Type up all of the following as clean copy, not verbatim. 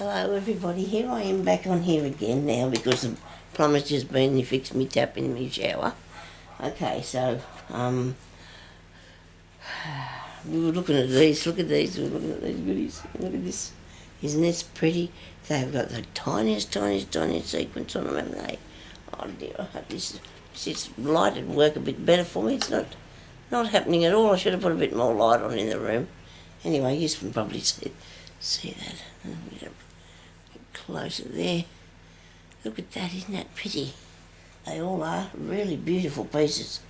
Hello everybody, here I am back on here again now because the plumber's just been and he fixed me tap in my shower. Okay, so we were looking at these, we were looking at these goodies. Look at this. Isn't this pretty? They've got the tiniest sequence on them, haven't they? Oh dear, I hope this light would work a bit better for me. It's not happening at all. I should have put a bit more light on in the room. Anyway, you can probably see that. Get closer there. Look at that, isn't that pretty? They all are really beautiful pieces.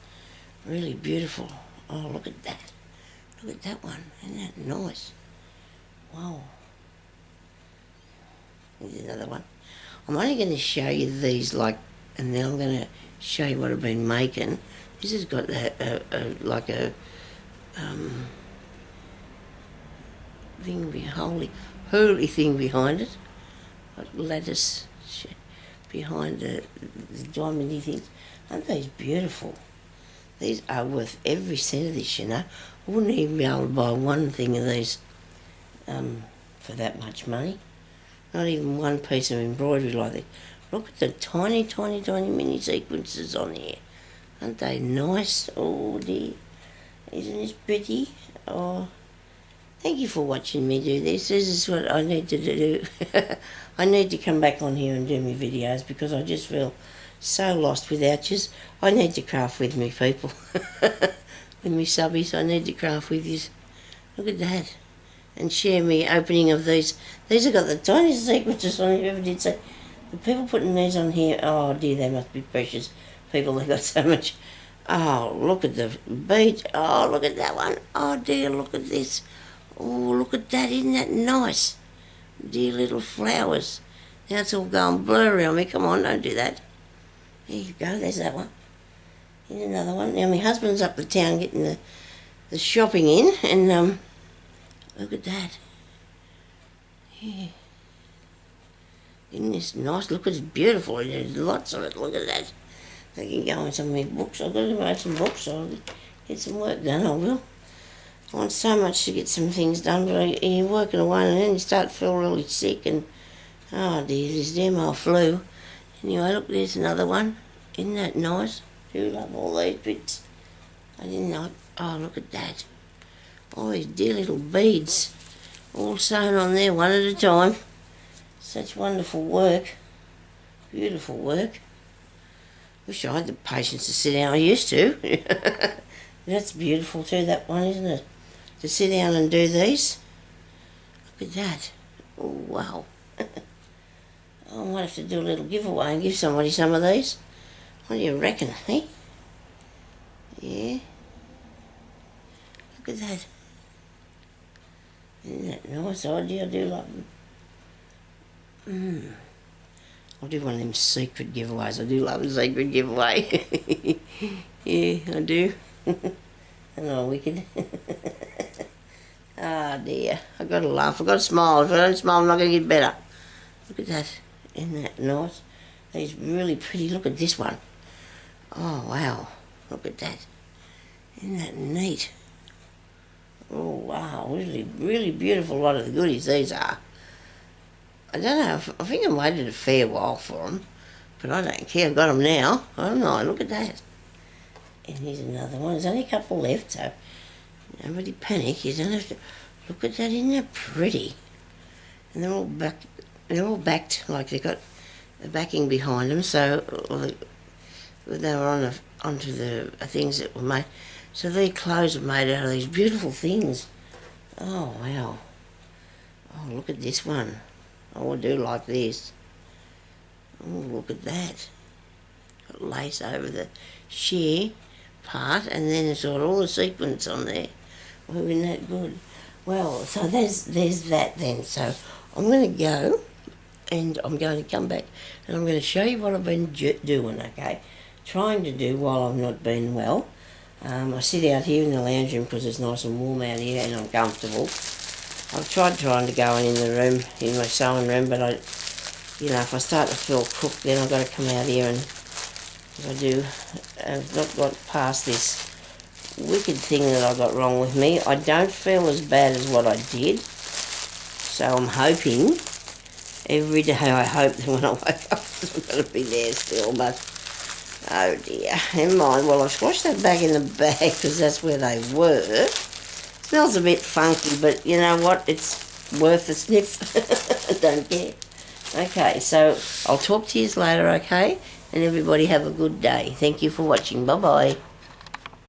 Really beautiful. Oh, look at that. Look at that one. Isn't that nice? Wow. Here's another one. I'm only going to show you these, and then I'm going to show you what I've been making. This has got a holy thing behind it. Like lattice behind the diamondy things. Aren't these beautiful? These are worth every cent of this, you know. I wouldn't even be able to buy one thing of these for that much money. Not even one piece of embroidery like this. Look at the tiny mini sequences on here. Aren't they nice? Oh dear. Isn't this pretty? Oh, thank you for watching me do this. This is what I need to do. I need to come back on here and do my videos because I just feel so lost without yous. I need to craft with me people. With me subbies, I need to craft with yous. Look at that. And share me opening of these. These have got the tiniest sequences on here. Whoever did say, the people putting these on here, oh dear, they must be precious people. They got so much. Oh, look at the bead. Oh, look at that one. Oh dear, look at this. Oh, look at that. Isn't that nice? Dear little flowers. Now it's all going blurry on me. Come on, don't do that. There you go. There's that one. Here's another one. Now my husband's up the town getting the shopping in, and look at that. Yeah. Isn't this nice? Look, it's beautiful. There's lots of it. Look at that. I can go in some of my books. I've got to write some books, so I'll get some work done. I will. I want so much to get some things done, but you're working away and then you start to feel really sick and, oh dear, there's damn old flu. Anyway, look, there's another one. Isn't that nice? I do love all these bits. I didn't know it. Oh, look at that. All these dear little beads all sewn on there one at a time. Such wonderful work. Beautiful work. Wish I had the patience to sit down. I used to. That's beautiful too, that one, isn't it? To sit down and do these. Look at that. Oh, wow. I might have to do a little giveaway and give somebody some of these. What do you reckon, eh? Yeah. Look at that. Isn't that nice? I do love them. I'll do one of them secret giveaways. I do love a secret giveaway. Yeah, I do. I'm not wicked. Ah dear. I've got to laugh. I've got to smile. If I don't smile, I'm not going to get better. Look at that. Isn't that nice? These really pretty. Look at this one. Oh, wow. Look at that. Isn't that neat? Oh, wow. Really beautiful lot of the goodies these are. I don't know. I think I waited a fair while for them, but I don't care. I've got them now. I don't know. Look at that. And here's another one. There's only a couple left, so nobody panic. You don't have to look at that. Isn't that pretty? And they're all backed. They're all backed like they've got the backing behind them. So they were onto the things that were made. So their clothes are made out of these beautiful things. Oh wow! Oh, look at this one. Oh, I do like this. Oh, look at that. Got lace over the sheer part, and then it's got all the sequins on there. Oh, isn't that good? Well, so there's that then. So I'm going to go, and I'm going to come back, and I'm going to show you what I've been doing, okay? Trying to do while I've not been well. I sit out here in the lounge room because it's nice and warm out here and I'm comfortable. I've tried trying to go in the room, in my sewing room, but if I start to feel crook, then I've got to come out here and I've not got past this wicked thing that I got wrong with me. I don't feel as bad as what I did, so I'm hoping every day. I hope that when I wake up I'm going to be there still, but oh dear. Never mind. Well, I've squashed that back in the bag because that's where they were. Smells a bit funky, but you know what? It's worth a sniff. Don't care. Okay, so I'll talk to you later, okay? And everybody have a good day. Thank you for watching. Bye-bye.